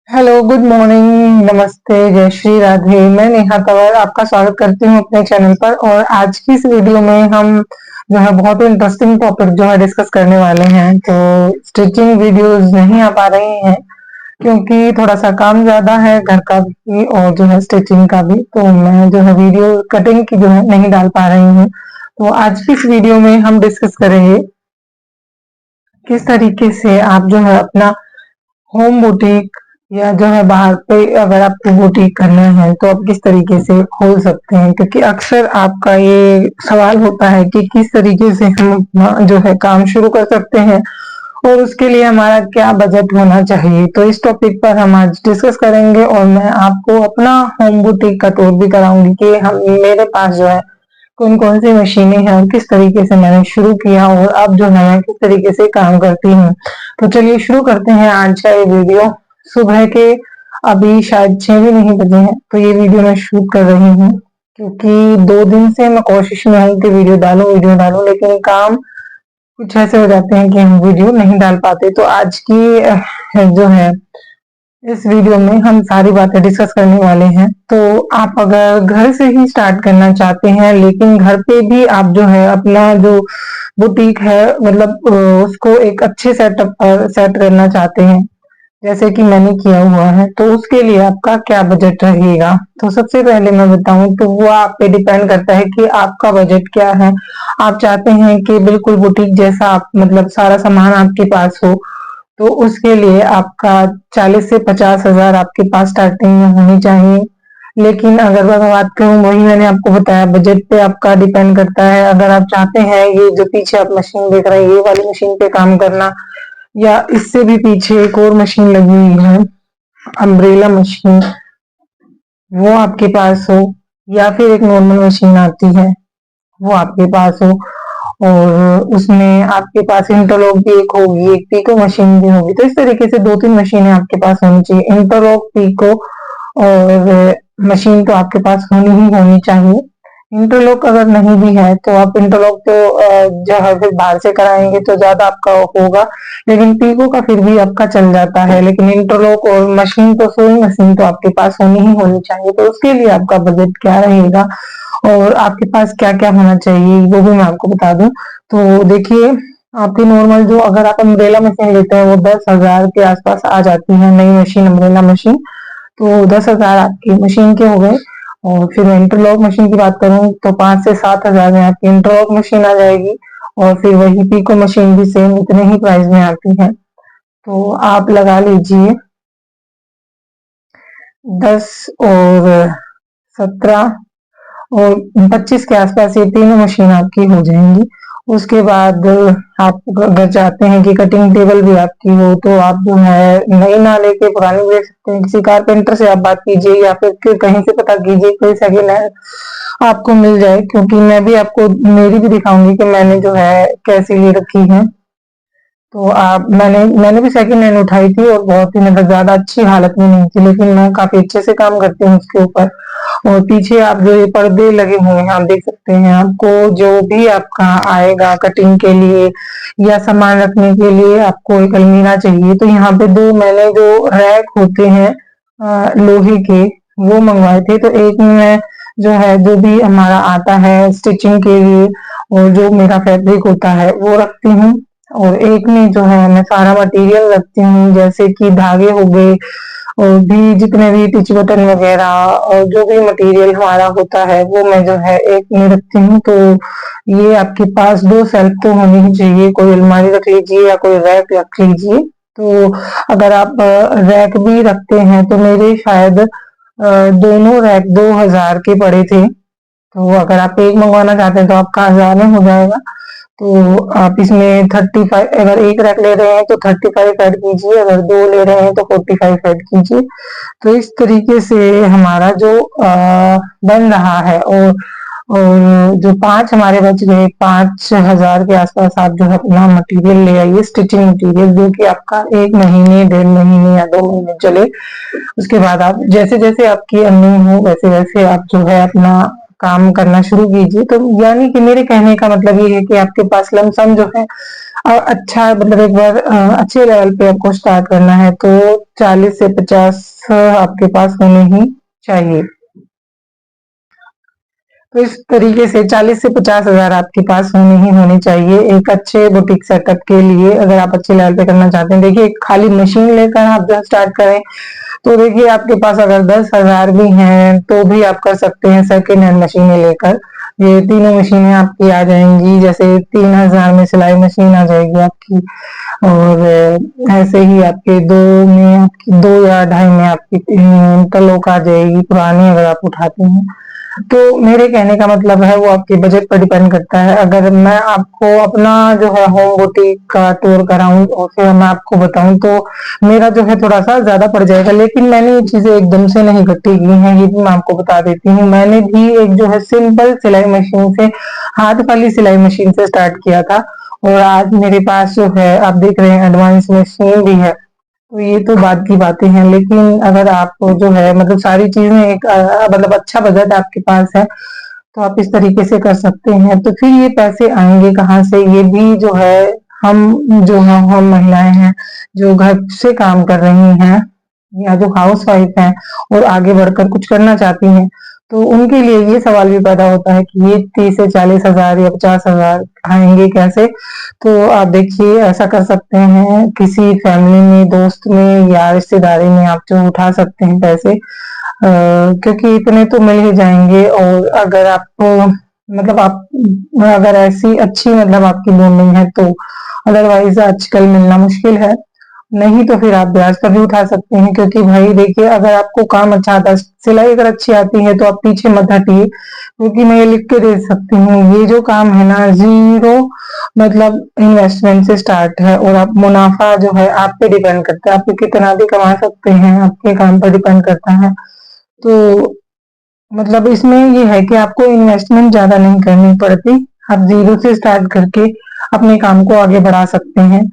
Hello, good morning, नमस्ते, जय श्री राधे। मैं नेहा कंवर आपका स्वागत करती हूँ अपने चैनल पर। और आज की इस वीडियो में हम जो है बहुत ही इंटरेस्टिंग टॉपिक जो है डिस्कस करने वाले हैं। तो स्टिचिंग वीडियोस नहीं आ पा रही हैं क्योंकि थोड़ा सा काम ज्यादा है घर का भी और जो है स्टिचिंग का भी, तो मैं जो है वीडियो कटिंग की जो है नहीं डाल पा रही हूँ। तो आज की इस वीडियो में हम डिस्कस करेंगे किस तरीके से आप जो है अपना होम बुटीक या जो है बाहर पे अगर आपको बुटीक करना है तो आप किस तरीके से खोल सकते हैं, क्योंकि अक्सर आपका ये सवाल होता है कि किस तरीके से हम अपना जो है काम शुरू कर सकते हैं और उसके लिए हमारा क्या बजट होना चाहिए। तो इस टॉपिक पर हम आज डिस्कस करेंगे और मैं आपको अपना होम बुटीक का टूर भी कराऊंगी कि हम मेरे पास जो है कौन कौन सी मशीनें हैं और किस तरीके से मैंने शुरू किया और अब जो है मैं किस तरीके से काम करती हूँ। तो चलिए शुरू करते हैं आज का ये वीडियो। सुबह के अभी शायद 6 भी नहीं बजे हैं, तो ये वीडियो मैं शूट कर रही हूँ क्योंकि 2 दिन से मैं कोशिश में हूँ कि वीडियो डालूं, लेकिन काम कुछ ऐसे हो जाते हैं कि हम वीडियो नहीं डाल पाते। तो आज की जो है इस वीडियो में हम सारी बातें डिस्कस करने वाले हैं। तो आप अगर घर से ही स्टार्ट करना चाहते हैं लेकिन घर पे भी आप जो है अपना जो बुटीक है मतलब उसको एक अच्छे सेटअप पर सेट करना चाहते हैं जैसे कि मैंने किया हुआ है, तो उसके लिए आपका क्या बजट रहेगा। तो सबसे पहले मैं बताऊं तो वो आप पे डिपेंड करता है कि आपका बजट क्या है। आप चाहते हैं कि बिल्कुल बुटीक जैसा आप मतलब सारा सामान आपके पास हो, तो उसके लिए आपका 40 से 50 हजार आपके पास स्टार्टिंग में होनी चाहिए। लेकिन अगर मैं बात करूं, वही मैंने आपको बताया, बजट पे आपका डिपेंड करता है। अगर आप चाहते हैं ये जो पीछे आप मशीन देख रहे हैं ये वाली मशीन पे काम करना, या इससे भी पीछे एक और मशीन लगी हुई है अम्ब्रेला मशीन, वो आपके पास हो, या फिर एक नॉर्मल मशीन आती है वो आपके पास हो, और उसमें आपके पास इंटरलॉक भी एक होगी, एक पीको मशीन भी होगी। तो इस तरीके से 2-3 मशीनें आपके पास होनी चाहिए। इंटरलॉक, पीको और मशीन तो आपके पास होनी ही होनी चाहिए। इंटरलॉक अगर नहीं भी है तो आप इंटरलॉक तो जो है फिर बाहर से कराएंगे तो ज्यादा आपका होगा, लेकिन पीको का फिर भी आपका चल जाता है। लेकिन इंटरलॉक और मशीन तो सुई मशीन तो आपके पास होनी ही होनी चाहिए। तो उसके लिए आपका बजट क्या रहेगा और आपके पास क्या क्या होना चाहिए वो भी मैं आपको बता दूं। तो देखिए, आपकी नॉर्मल जो अगर आप अम्ब्रेला मशीन लेते हैं वो 10 हजार के आसपास आ जाती है, नई मशीन अम्ब्रेला मशीन। तो 10 हजार आपकी मशीन के हो गए। और फिर इंटरलॉक मशीन की बात करूं तो 5 से 7 हजार में आपकी इंटरलॉक मशीन आ जाएगी। और फिर वही पीको मशीन भी सेम इतने ही प्राइस में आती है। तो आप लगा लीजिए 10 और 17 और 25 के आसपास ये तीनों मशीन आपकी हो जाएंगी। उसके बाद आप अगर चाहते हैं कि कटिंग टेबल भी आपकी हो तो आप जो है नई ना लेके पुरानी भी ले सकते हैं। किसी कारपेंटर से आप बात कीजिए या फिर कहीं से पता कीजिए कोई सेकेंड हैंड आपको मिल जाए, क्योंकि मैं भी आपको मेरी भी दिखाऊंगी कि मैंने जो है कैसी ले रखी है। तो आप मैंने मैंने भी सेकंड हैंड उठाई थी और बहुत ही मतलब ज्यादा अच्छी हालत में नहीं थी, लेकिन मैं काफी अच्छे से काम करती हूँ उसके ऊपर। और पीछे आप जो ये पर्दे लगे हुए हैं आप देख सकते हैं। आपको जो भी आपका आएगा कटिंग के लिए या सामान रखने के लिए आपको एक अलमीरा चाहिए, तो यहाँ पे दो मैंने जो रैक होते हैं लोहे के वो मंगवाए थे। तो एक में मैं जो है जो भी हमारा आता है स्टिचिंग के लिए और जो मेरा फैब्रिक होता है वो रखती हूँ, और एक में जो है मैं सारा मटेरियल रखती हूँ जैसे कि धागे हो गए और भी जितने भी टिच बटन वगैरह और जो भी मटेरियल हमारा होता है वो मैं जो है एक में रखती हूँ। तो ये आपके पास 2 शेल्फ तो होनी ही चाहिए, कोई अलमारी रख लीजिए या कोई रैक रख लीजिए। तो अगर आप रैक भी रखते हैं तो मेरे शायद दोनों रैक 2 हजार के पड़े थे। तो अगर आप एक मंगवाना चाहते हैं तो आपका 1000 में हो जाएगा। तो आप इसमें 35, अगर एक रैक ले रहे हैं तो 35 ऐड कीजिए, अगर 2 ले रहे हैं तो 45 ऐड कीजिए। तो इस तरीके से हमारा जो बन रहा है। और जो 5 हमारे बच गए, 5 हजार के आसपास आप जो है अपना मटेरियल ले आइए, स्टिचिंग मटेरियल, जो कि आपका 1 महीने 1.5 महीने या 2 महीने चले। उसके बाद आप जैसे जैसे आपकी अर्निंग हो वैसे वैसे आप जो है अपना काम करना शुरू कीजिए। तो यानी कि मेरे कहने का मतलब ये है कि आपके पास लमसम जो है अच्छा मतलब एक बार अच्छे लेवल पे आपको स्टार्ट करना है तो 40 से 50 आपके पास होने ही चाहिए। तो इस तरीके से 40 से 50,000 आपके पास होने ही होने चाहिए एक अच्छे बुटीक सेटअप के लिए, अगर आप अच्छे लेवल पे करना चाहते हैं। देखिए खाली मशीन लेकर आप जब स्टार्ट करें तो देखिए आपके पास अगर 10,000 भी हैं तो भी आप कर सकते हैं सेकेंड हैंड मशीनें लेकर। ये तीनों मशीनें आपकी आ जाएंगी, जैसे 3,000 में सिलाई मशीन आ जाएगी आपकी, और ऐसे ही आपके दो या ढाई में आपकी इंटरलॉक आ जाएगी पुरानी, अगर आप उठाते हैं। तो मेरे कहने का मतलब है वो आपके बजट पर डिपेंड करता है। अगर मैं आपको अपना जो है होम बुटीक का टूर कराऊं और फिर मैं आपको बताऊं तो मेरा जो है थोड़ा सा ज्यादा पड़ जाएगा, लेकिन मैंने ये चीजें एकदम से नहीं इकट्ठी की हैं, ये भी मैं आपको बता देती हूँ। मैंने भी एक जो है सिंपल सिलाई मशीन से, हाथ वाली सिलाई मशीन से स्टार्ट किया था, और आज मेरे पास जो है आप देख रहे हैं एडवांस मशीन भी है। तो ये तो बात की बातें हैं, लेकिन अगर आप जो है मतलब सारी चीजें एक मतलब अच्छा बजट आपके पास है तो आप इस तरीके से कर सकते हैं। तो फिर ये पैसे आएंगे कहाँ से, ये भी जो है हम महिलाएं हैं जो घर से काम कर रही हैं या जो हाउस वाइफ हैं और आगे बढ़कर कुछ करना चाहती हैं, तो उनके लिए ये सवाल भी पैदा होता है कि ये 30 से 40,000 या 50,000 आएंगे कैसे। तो आप देखिए ऐसा कर सकते हैं किसी फैमिली में, दोस्त में या रिश्तेदारी में आप जो उठा सकते हैं पैसे, क्योंकि इतने तो मिल ही जाएंगे। और अगर आपको मतलब आप अगर ऐसी अच्छी मतलब आपकी बॉन्डिंग है तो अदरवाइज आजकल मिलना मुश्किल है। नहीं तो फिर आप ब्याज पर भी उठा सकते हैं, क्योंकि भाई देखिए अगर आपको काम अच्छा आता है, सिलाई अगर अच्छी आती है तो आप पीछे मत हटिए, क्योंकि मैं ये लिख के दे सकती हूँ ये जो काम है ना जीरो मतलब इन्वेस्टमेंट से स्टार्ट है, और आप मुनाफा जो है आप पे डिपेंड करता है, आप कितना भी कमा सकते हैं आपके काम पर डिपेंड करता है। तो मतलब इसमें ये है कि आपको इन्वेस्टमेंट ज्यादा नहीं करनी पड़ती, आप जीरो से स्टार्ट करके अपने काम को आगे बढ़ा सकते हैं।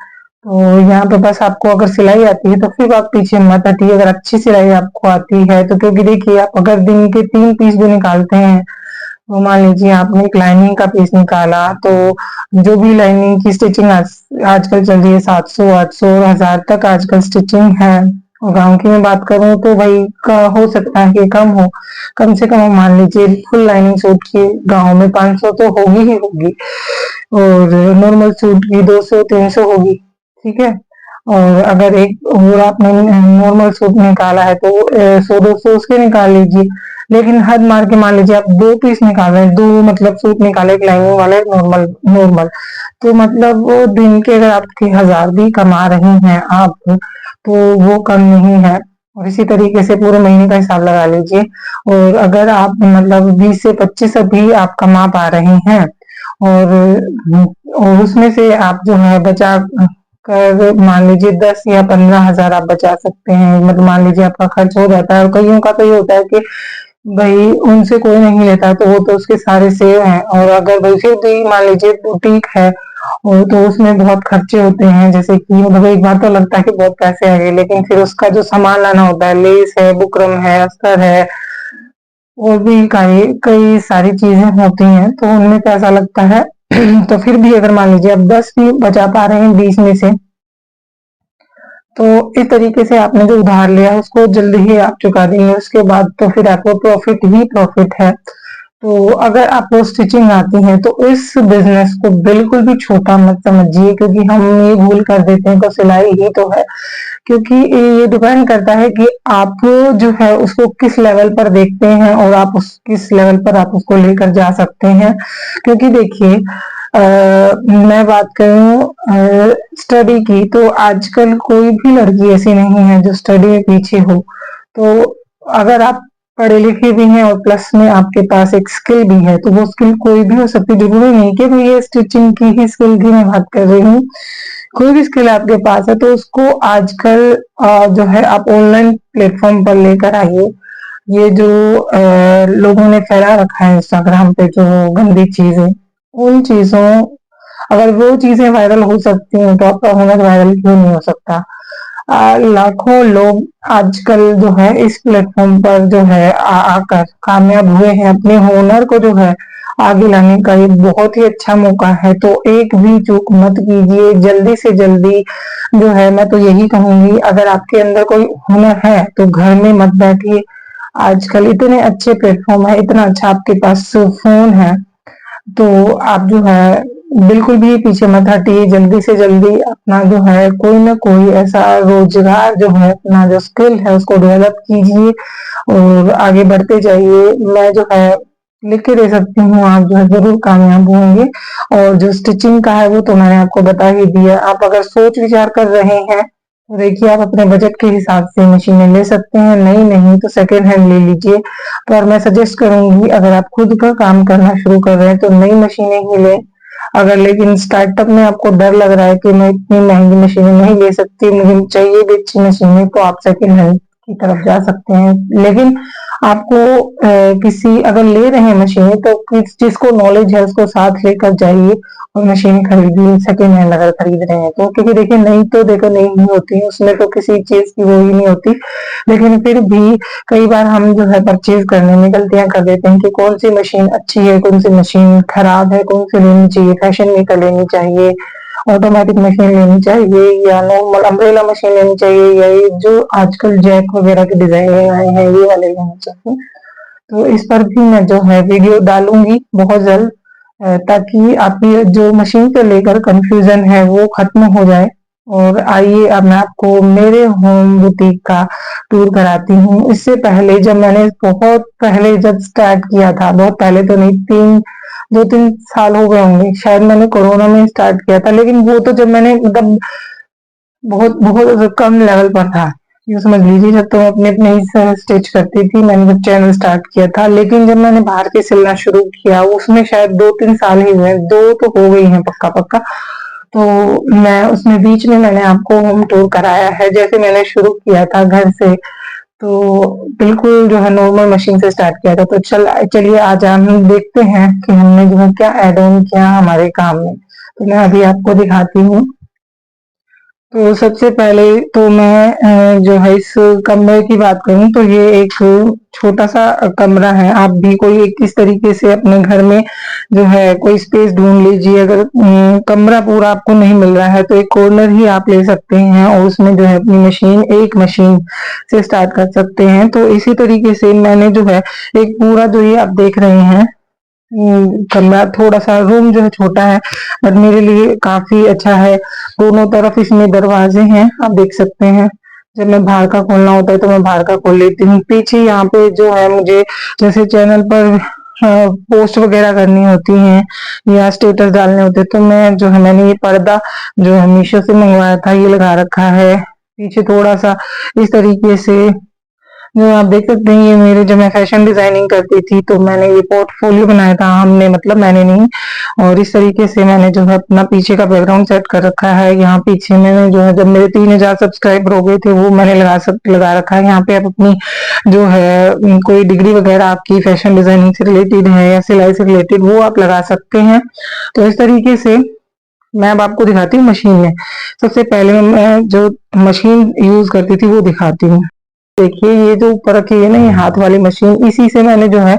तो यहाँ पे बस आपको अगर सिलाई आती है तो फिर आप पीछे मत हटिए, अगर अच्छी सिलाई आपको आती है तो, क्योंकि देखिए आप अगर दिन के 3 पीस भी निकालते हैं, तो मान लीजिए आपने एक लाइनिंग का पीस निकाला, तो जो भी लाइनिंग की स्टिचिंग आजकल चल रही है 700 800 1000 तक आजकल स्टिचिंग है। और गांव की मैं बात करूं तो भाई का हो सकता है कि कम हो, कम से कम मान लीजिए फुल लाइनिंग सूट की गांव में 500 तो होगी ही होगी, और नॉर्मल सूट की 200 300 होगी, ठीक है। और अगर एक और आपने नॉर्मल सूट निकाला है तो 100 200 उसके निकाल लीजिए। लेकिन हद मार के मान लीजिए आप 2 पीस निकाल रहे हैं, दो मतलब सूट निकाले, एक लाइनिंग वाला एक नॉर्मल नॉर्मल, तो मतलब वो दिन के अगर आपके 1000 भी कमा रहे हैं आप, तो वो कम नहीं है। और इसी तरीके से पूरे महीने का हिसाब लगा लीजिए, और अगर आप मतलब 20 से 25 भी आप कमा पा रहे हैं, और उसमें से आप जो है बचा कर मान लीजिए 10 या 15,000 आप बचा सकते हैं, मतलब मान लीजिए आपका खर्च हो जाता है। और कईयों का तो ये होता है कि भाई उनसे कोई नहीं लेता तो वो तो उसके सारे सेव हैं, और अगर भाई फिर भी मान लीजिए बुटीक है और तो उसमें बहुत खर्चे होते हैं, जैसे कि मतलब एक बार तो लगता है कि बहुत पैसे आ गए, लेकिन फिर उसका जो सामान लाना होता है, लेस है, बुकरम है, अस्तर है, और भी कई कई सारी चीजें होती हैं, तो उनमें पैसा लगता है। तो फिर भी अगर मान लीजिए आप 10 भी बचा पा रहे हैं 20 में से, तो इस तरीके से आपने जो उधार लिया उसको जल्दी ही आप चुका देंगे, उसके बाद तो फिर आपको प्रॉफिट ही प्रॉफिट है। तो अगर आपको स्टिचिंग आती है तो इस बिजनेस को बिल्कुल भी छोटा मत समझिए, क्योंकि हम ये भूल कर देते हैं कि सिलाई ही तो है। क्योंकि ये डिपेंड करता है कि आप जो है उसको किस लेवल पर देखते हैं, और आप उस किस लेवल पर आप उसको लेकर जा सकते हैं। क्योंकि देखिए मैं बात करूं स्टडी की, तो आजकल कोई भी लड़की ऐसी नहीं है जो स्टडी में पीछे हो। तो अगर आप पढ़े लिखे भी हैं और प्लस में आपके पास एक स्किल भी है, तो वो स्किल कोई भी हो सकती है, जरूरी नहीं कि भाई ये स्टिचिंग की ही स्किल की मैं बात कर रही हूँ। कोई भी स्किल आपके पास है तो उसको आजकल जो है आप ऑनलाइन प्लेटफॉर्म पर लेकर आइए। ये जो लोगों ने फैला रखा है इंस्टाग्राम पे जो गंदी चीजें, उन चीजों, अगर वो चीजें वायरल हो सकती हैं तो आपका हुनर वायरल क्यों नहीं हो सकता। लाखों लोग आजकल जो है इस प्लेटफॉर्म पर जो है आकर कामयाब हुए हैं। अपने हुनर को जो है आगे लाने का ये बहुत ही अच्छा मौका है, तो एक भी चूक मत कीजिए। जल्दी से जल्दी जो है मैं तो यही कहूंगी, अगर आपके अंदर कोई हुनर है तो घर में मत बैठिए। आजकल इतने अच्छे प्लेटफॉर्म है, इतना अच्छा आपके पास फोन है, तो आप जो है बिल्कुल भी पीछे मत हटिए। जल्दी से जल्दी अपना जो है कोई ना कोई ऐसा रोजगार जो है, अपना जो स्किल है उसको डेवलप कीजिए और आगे बढ़ते जाइए। मैं जो है लिख के दे सकती हूँ, आप जो है जरूर कामयाब होंगे। और जो स्टिचिंग का है वो तो मैंने आपको बता ही दिया। आप अगर सोच विचार कर रहे हैं तो देखिए, आप अपने बजट के हिसाब से मशीनें ले सकते हैं, नई नहीं तो सेकेंड हैंड ले लीजिए। पर मैं सजेस्ट करूंगी, अगर आप खुद का काम करना शुरू कर रहे हैं तो नई मशीनें ही लें। अगर लेकिन स्टार्टअप में आपको डर लग रहा है कि मैं इतनी महंगी मशीनें नहीं ले सकती, मुझे चाहिए भी अच्छी मशीनें, तो आप सेकेंड हैंड की तरफ जा सकते हैं। लेकिन आपको किसी अगर ले रहे हैं मशीनें तो जिसको नॉलेज है उसको साथ लेकर जाइए और मशीन खरीदिए सेकेंड हैंड अगर खरीद रहे हैं तो। क्योंकि देखिए, नहीं तो देखो नहीं ही होती है, उसमें तो किसी चीज की वो ही नहीं होती। लेकिन फिर भी कई बार हम जो है परचेज करने में गलतियां कर देते हैं कि कौन सी मशीन अच्छी है, कौन सी मशीन खराब है, कौन सी लेनी चाहिए, फैशन मेकर लेनी चाहिए, ऑटोमेटिक मशीन लेनी चाहिए, या नॉर्मल अम्ब्रेला मशीन लेनी चाहिए, या ये जो आजकल जैक वगैरह के डिजाइन आए हैं ये वाले लेने चाहिए। तो इस पर भी मैं जो है वीडियो डालूंगी बहुत जल्द, ताकि आपकी जो मशीन को लेकर कंफ्यूजन है वो खत्म हो जाए। और आइए अब मैं आपको मेरे होम बुटीक का टूर कराती हूँ। इससे पहले जब मैंने बहुत पहले जब स्टार्ट किया था, बहुत पहले तो नहीं, 2-3 साल हो गए होंगे शायद, मैंने कोरोना में स्टार्ट किया था। लेकिन वो तो जब मैंने मतलब बहुत बहुत कम लेवल पर था, यूँ समझ लीजिए। जब तो मैं अपने अपने ही स्टिच करती थी, मैंने जब चैनल स्टार्ट किया था। लेकिन जब मैंने बाहर के सिलना शुरू किया उसमें शायद 2-3 साल ही हुए, 2 तो हो गई हैं पक्का पक्का। तो मैं उसमें बीच में मैंने आपको होम टूर कराया है। जैसे मैंने शुरू किया था घर से, तो बिल्कुल जो है नॉर्मल मशीन से स्टार्ट किया था। तो चलिए आज हम देखते हैं कि हमने जो है क्या एड ऑन किया हमारे काम में। तो मैं अभी आपको दिखाती हूँ। तो सबसे पहले तो मैं जो है इस कमरे की बात करूं तो ये एक छोटा सा कमरा है। आप भी कोई इस तरीके से अपने घर में जो है कोई स्पेस ढूंढ लीजिए। अगर कमरा पूरा आपको नहीं मिल रहा है तो एक कॉर्नर ही आप ले सकते हैं और उसमें जो है अपनी मशीन, एक मशीन से स्टार्ट कर सकते हैं। तो इसी तरीके से मैंने जो है एक पूरा जो ये आप देख रहे हैं कमरा, थोड़ा सा रूम जो है छोटा है बट मेरे लिए काफी अच्छा है। दोनों तरफ इसमें दरवाजे हैं, आप देख सकते हैं। जब मैं बाहर का खोलना होता है तो मैं बाहर का खोल लेती हूँ। पीछे यहाँ पे जो है मुझे जैसे चैनल पर पोस्ट वगैरह करनी होती हैं या स्टेटस डालने होते हैं, तो मैं जो है मैंने ये पर्दा जो है मीशो से मंगवाया था ये लगा रखा है। पीछे थोड़ा सा इस तरीके से जो आप देख सकते हैं, ये मेरे जब मैं फैशन डिजाइनिंग करती थी तो मैंने ये पोर्टफोलियो बनाया था, हमने मतलब मैंने नहीं। और इस तरीके से मैंने जो है अपना पीछे का बैकग्राउंड सेट कर रखा है। यहाँ पीछे मैंने जो है जब मेरे 3,000 सब्सक्राइबर हो गए थे वो मैंने लगा रखा है। यहाँ पे आप अपनी जो है कोई डिग्री वगैरह आपकी फैशन डिजाइनिंग से रिलेटेड है या सिलाई से रिलेटेड, वो आप लगा सकते हैं। तो इस तरीके से मैं अब आपको दिखाती हूँ मशीन में। सबसे पहले मैं जो मशीन यूज करती थी वो दिखाती हूँ। देखिए, ये जो ऊपर रखी है ना ये हाथ वाली मशीन, इसी से मैंने जो है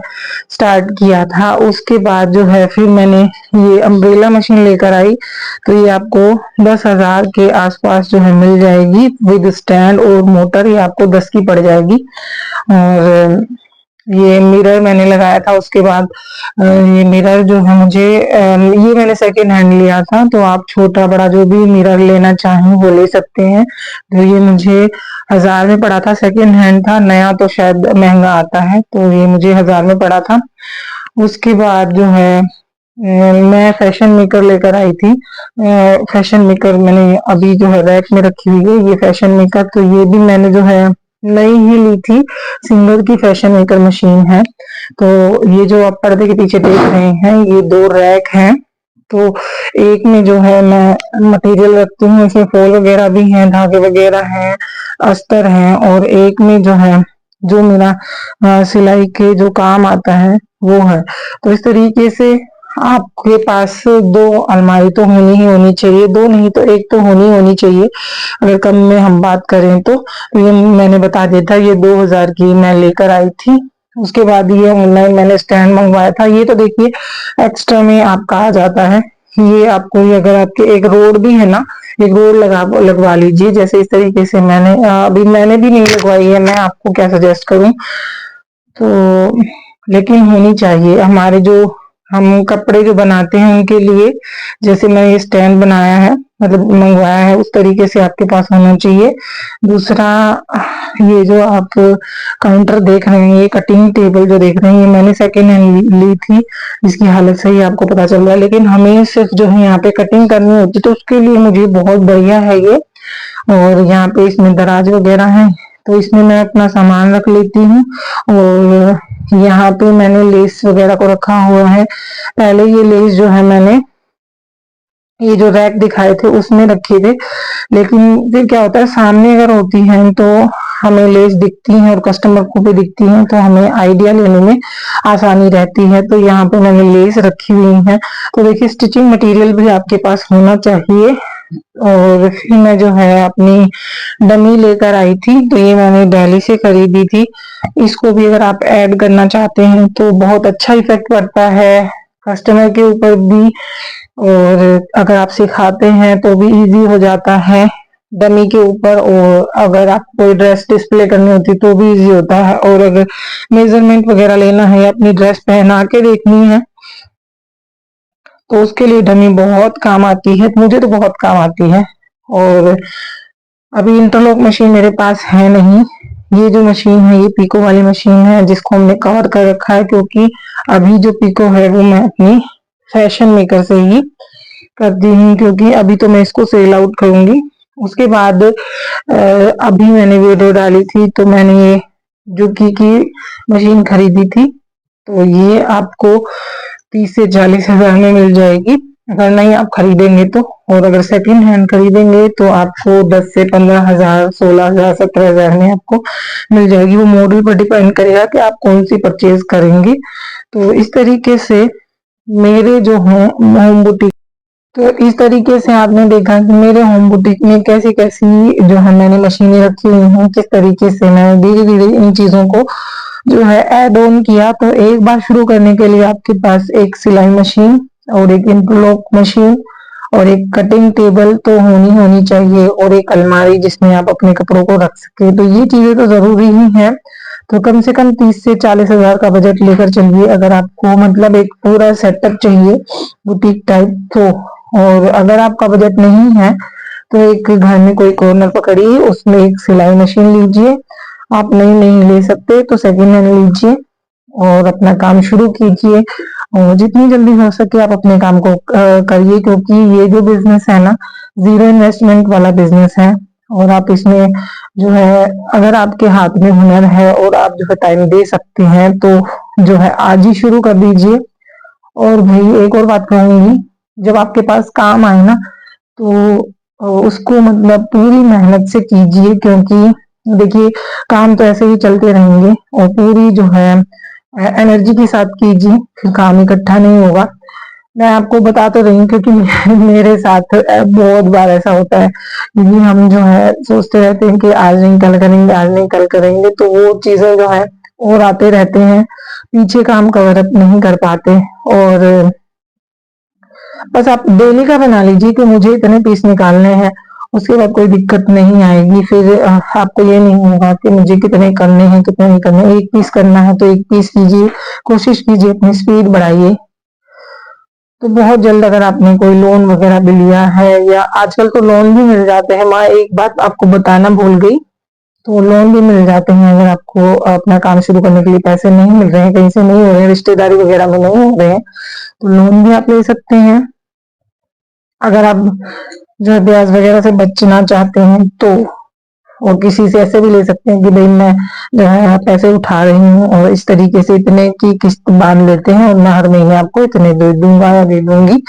स्टार्ट किया था। उसके बाद जो है फिर मैंने ये अम्ब्रेला मशीन लेकर आई, तो ये आपको 10,000 के आसपास जो है मिल जाएगी विद स्टैंड और मोटर। ये आपको 10 की पड़ जाएगी। और ये मिरर मैंने लगाया था। उसके बाद ये मिरर जो है मुझे ये मैंने सेकेंड हैंड लिया था, तो आप छोटा बड़ा जो भी मिरर लेना चाहें वो ले सकते हैं। तो ये मुझे 1000 में पड़ा था, सेकेंड हैंड था, नया तो शायद महंगा आता है, तो ये मुझे 1000 में पड़ा था। उसके बाद जो है मैं फैशन मेकर लेकर आई थी। फैशन मेकर मैंने अभी जो है रैक में रखी हुई है ये फैशन मेकर, तो ये भी मैंने जो है नई ही ली थी। सिंगर की फैशन मेकर मशीन है। तो ये जो आप पर्दे के पीछे देख रहे हैं ये 2 रैक हैं। तो एक में जो है मैं मटेरियल रखती हूँ, इसमें फॉल वगैरह भी हैं, धागे वगैरह हैं, अस्तर हैं। और एक में जो है जो मेरा सिलाई के जो काम आता है वो है। तो इस तरीके से आपके पास 2 अलमारी तो होनी ही होनी चाहिए, 2 नहीं तो 1 तो होनी चाहिए। अगर कम में हम बात करें तो ये मैंने बता दिया था, ये 2000 की मैं लेकर आई थी। उसके बाद ये ऑनलाइन मैंने स्टैंड मंगवाया था। ये तो देखिए एक्स्ट्रा में आपका आ जाता है। ये आपको, ये अगर आपके एक रोड भी है ना, एक रोड लगवा लीजिए। जैसे इस तरीके से अभी मैंने भी नहीं लगवाई है, मैं आपको क्या सजेस्ट करूं तो, लेकिन होनी चाहिए हमारे जो हम कपड़े जो बनाते हैं उनके लिए। जैसे मैं ये स्टैंड बनाया है, मतलब मंगवाया है, उस तरीके से आपके पास होना चाहिए। दूसरा, ये जो आप काउंटर देख रहे हैं, ये कटिंग टेबल जो देख रहे हैं, ये मैंने सेकेंड हैंड ली थी। इसकी हालत से ही आपको पता चल रहा है, लेकिन हमें सिर्फ जो है यहाँ पे कटिंग करनी होती, तो उसके लिए मुझे बहुत बढ़िया है ये। और यहाँ पे इसमें दराज वगैरह है, तो इसमें मैं अपना सामान रख लेती हूँ। और यहाँ पे मैंने लेस वगैरह को रखा हुआ है। पहले ये लेस जो है मैंने ये जो रैक दिखाए थे उसमें रखे थे, लेकिन फिर क्या होता है, सामने अगर होती हैं तो हमें लेस दिखती हैं और कस्टमर को भी दिखती हैं, तो हमें आइडिया लेने में आसानी रहती है। तो यहाँ पे मैंने लेस रखी हुई है। तो देखिए स्टिचिंग मटेरियल भी आपके पास होना चाहिए। और फिर मैं जो है अपनी डमी लेकर आई थी, तो ये मैंने दिल्ली से खरीदी थी। इसको भी अगर आप ऐड करना चाहते हैं तो बहुत अच्छा इफेक्ट पड़ता है कस्टमर के ऊपर भी, और अगर आप सिखाते हैं तो भी इजी हो जाता है डमी के ऊपर। और अगर आप कोई ड्रेस डिस्प्ले करनी होती तो भी इजी होता है। और अगर मेजरमेंट वगैरह लेना है, अपनी ड्रेस पहना के देखनी है, तो उसके लिए डमी बहुत काम आती है। मुझे तो बहुत काम आती है। और अभी इंटरलॉक मशीन मेरे पास है नहीं। ये जो मशीन है ये पीको वाली मशीन है, जिसको हमने कवर कर रखा है, क्योंकि अभी जो पीको है वो मैं अपनी फैशन मेकर से ही करती हूँ, क्योंकि अभी तो मैं इसको सेल आउट करूंगी। उसके बाद अभी मैंने वीडियो डाली थी, तो मैंने ये जुकी की मशीन खरीदी थी, तो ये आपको 30 से 40 हजार में मिल जाएगी अगर नहीं आप खरीदेंगे तो। और अगर सेकंड हैंड खरीदेंगे तो आपको 10 से 15 हजार, 16 हजार, 17 हजार में आपको मिल जाएगी। वो मॉडल पर डिपेंड करेगा कि आप कौन सी परचेज करेंगे। तो इस तरीके से मेरे जो है होम बुटीक, तो इस तरीके से आपने देखा कि मेरे होम बुटीक में कैसी कैसी जो है मैंने मशीनें रखी हुई हैं, किस तरीके से मैंने धीरे धीरे इन चीजों को जो है ऐड ऑन किया। तो एक बार शुरू करने के लिए आपके पास एक सिलाई मशीन और एक इंटरलॉक मशीन और एक कटिंग टेबल तो होनी चाहिए, और एक अलमारी जिसमें आप अपने कपड़ों को रख सके। तो ये चीजें तो जरूरी ही है। तो कम से कम 30 से 40 हजार का बजट लेकर चलिए अगर आपको मतलब एक पूरा सेटअप चाहिए बुटीक टाइप तो। और अगर आपका बजट नहीं है तो एक घर में कोई कॉर्नर पकड़िए, उसमें एक सिलाई मशीन लीजिए। आप नहीं ले सकते तो सेकेंड हैंड लीजिए और अपना काम शुरू कीजिए। और जितनी जल्दी हो सके आप अपने काम को करिए, क्योंकि ये जो बिजनेस है ना, जीरो इन्वेस्टमेंट वाला बिजनेस है। और आप इसमें जो है, अगर आपके हाथ में हुनर है और आप जो है टाइम दे सकते हैं, तो जो है आज ही शुरू कर दीजिए। और भाई एक और बात कहूंगी, जब आपके पास काम आए ना, तो उसको मतलब पूरी मेहनत से कीजिए, क्योंकि देखिए काम तो ऐसे ही चलते रहेंगे, और पूरी जो है एनर्जी के साथ कीजिए, फिर काम इकट्ठा नहीं होगा। मैं आपको बता तो रही हूँ क्योंकि मेरे साथ बहुत बार ऐसा होता है, क्योंकि हम जो है सोचते रहते हैं कि आज नहीं कल करेंगे, आज नहीं कल करेंगे, तो वो चीजें जो है और आते रहते हैं, पीछे काम कवर अप नहीं कर पाते। और बस आप डेली का बना लीजिए कि मुझे इतने पीस निकालने हैं, उसके बाद कोई दिक्कत नहीं आएगी। फिर आपको ये नहीं होगा कि मुझे कितने करने हैं कितने नहीं करने। एक पीस करना है तो एक पीस कीजिए, कोशिश कीजिए, अपनी स्पीड बढ़ाइए। तो बहुत जल्द अगर आपने कोई लोन वगैरह भी लिया है, या आजकल तो लोन भी मिल जाते हैं, मैं एक बात आपको बताना भूल गई, तो लोन भी मिल जाते हैं। अगर आपको अपना काम शुरू करने के लिए पैसे नहीं मिल रहे हैं, कहीं से नहीं हो रहे हैं, रिश्तेदारी वगैरह में नहीं हो रहे हैं, तो लोन भी आप ले सकते हैं। अगर आप जो है ब्याज वगैरह से बचना चाहते हैं तो, और किसी से ऐसे भी ले सकते हैं कि भाई मैं जो है पैसे उठा रही हूँ और इस तरीके से इतने की किस्त बांध लेते हैं और मैं हर महीने आपको इतने दे दूंगा या दे दूंगी।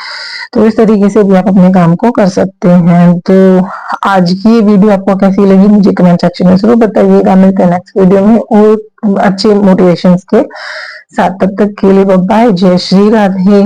तो इस तरीके से भी आप अपने काम को कर सकते हैं। तो आज की ये वीडियो आपको कैसी लगी मुझे कमेंट सेक्शन में जरूर बताइएगा। मिलते हैं नेक्स्ट वीडियो में और अच्छे मोटिवेशन के साथ। तब तक के लिए बाय, जय श्री राधे।